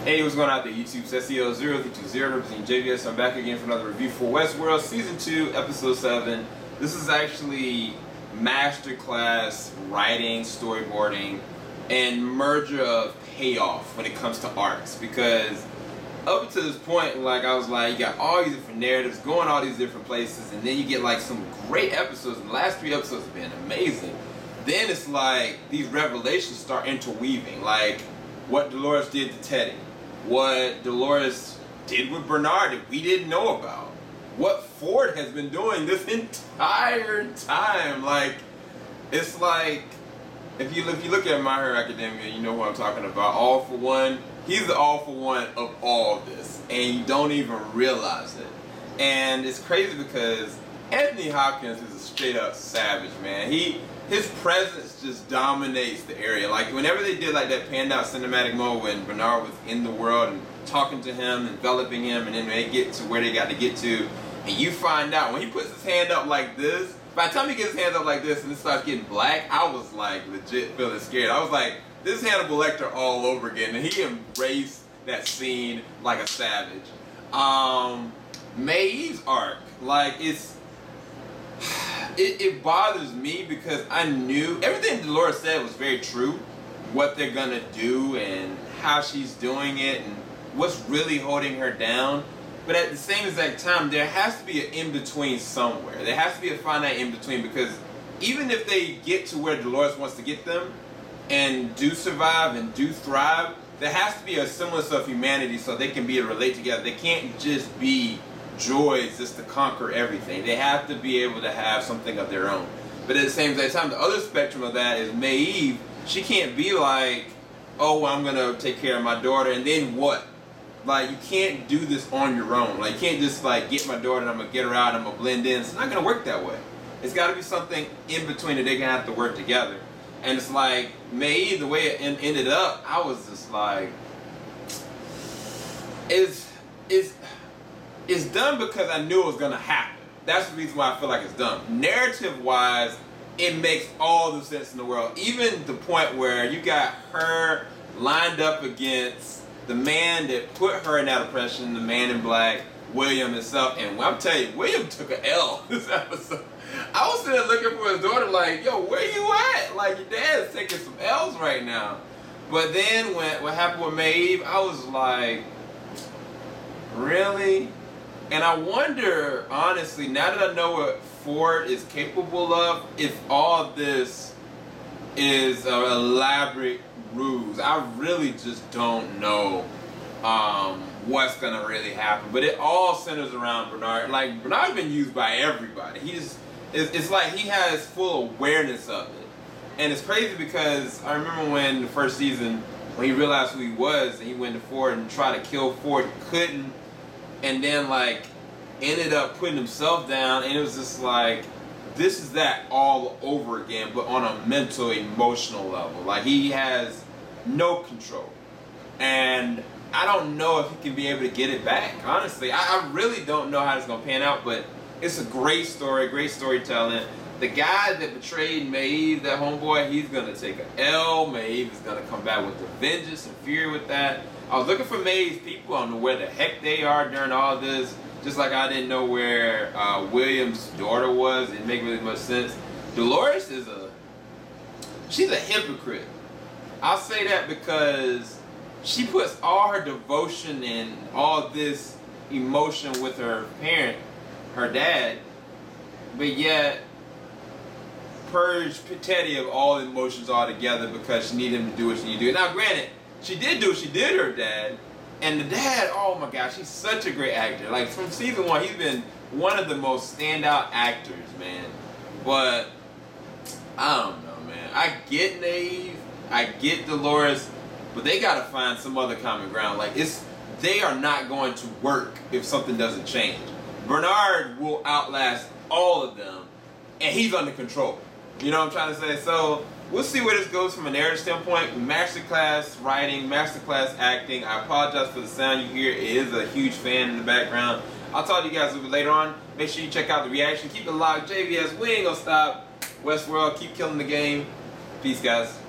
Hey, what's going on out there, YouTube? It's SEO0320 representing JVS. I'm back again for another review for Westworld Season 2, Episode 7. This is actually masterclass writing, storyboarding, and merger of payoff when it comes to arcs. Because up to this point, like I was like, you got all these different narratives going all these different places, and then you get like some great episodes. And the last 3 episodes have been amazing. Then it's like these revelations start interweaving, like what Dolores did to Teddy, what Dolores did with Bernard that we didn't know about, what Ford has been doing this entire time. Like, it's like, if you look at My Hero Academia, you know what I'm talking about. All for One, he's the all for one of all of this, and you don't even realize it. And it's crazy because Anthony Hopkins is a straight up savage, man. His presence just dominates the area. Like, whenever they did like that panned out cinematic mode when Bernard was in the world and talking to him, enveloping him, and then they get to where they got to get to, and you find out when he puts his hand up like this, by the time he gets his hands up like this and it starts getting black, I was like legit feeling scared. I was like, this is Hannibal Lecter all over again, and he embraced that scene like a savage. Maeve's arc, like, it bothers me because I knew everything Dolores said was very true. What they're gonna do and how she's doing it and what's really holding her down. But at the same exact time, there has to be an in-between somewhere. There has to be a finite in-between, because even if they get to where Dolores wants to get them and do survive and do thrive, there has to be a semblance of humanity so they can be able to relate together. They can't just be joys just to conquer everything. They have to be able to have something of their own. But at the same time, the other spectrum of that is Maeve. She can't be like, oh, well, I'm gonna take care of my daughter and then what? Like, you can't do this on your own. Like, you can't just like get my daughter and I'm gonna get her out and I'm gonna blend in. It's not gonna work that way. It's gotta be something in between that they're gonna have to work together. And it's like Maeve, the way it ended up, I was just like, it's done because I knew it was gonna happen. That's the reason why I feel like it's done. Narrative-wise, it makes all the sense in the world. Even the point where you got her lined up against the man that put her in that oppression, the man in black, William himself. And I'm telling you, William took an L this episode. I was sitting there looking for his daughter like, yo, where you at? Like, your dad's taking some L's right now. But then when what happened with Maeve, I was like, really? And I wonder, honestly, now that I know what Ford is capable of, if all this is an elaborate ruse. I really just don't know what's gonna really happen. But it all centers around Bernard. Like, Bernard's been used by everybody. It's like he has full awareness of it. And it's crazy because I remember when the first season, when he realized who he was, and he went to Ford and tried to kill Ford, couldn't. And then like ended up putting himself down, and it was just like, this is that all over again, but on a mental, emotional level. Like, he has no control, and I don't know if he can be able to get it back. Honestly, I really don't know how it's gonna pan out, but it's a great story, great storytelling. The guy that betrayed Maeve, that homeboy, he's gonna take an L. Maeve is gonna come back with the vengeance and fury with that. I was looking for Maeve's people. I don't know where the heck they are during all this. Just like I didn't know where William's daughter was. It didn't make really much sense. Dolores she's a hypocrite. I'll say that because she puts all her devotion and all this emotion with her parent, her dad, but yet purge Teddy of all emotions altogether because she needed him to do what she needed to do. Now, granted, she did do what she did to her dad, and the dad, oh my gosh, he's such a great actor. Like, from season 1, he's been one of the most standout actors, man. But I don't know, man. I get Maeve, I get Dolores, but they gotta find some other common ground. Like, they are not going to work if something doesn't change. Bernard will outlast all of them, and he's under control. You know what I'm trying to say? So we'll see where this goes from a narrative standpoint. Masterclass writing, masterclass acting. I apologize for the sound you hear. It is a huge fan in the background. I'll talk to you guys a little bit later on. Make sure you check out the reaction. Keep it locked. JVS, we ain't gonna stop. Westworld, keep killing the game. Peace, guys.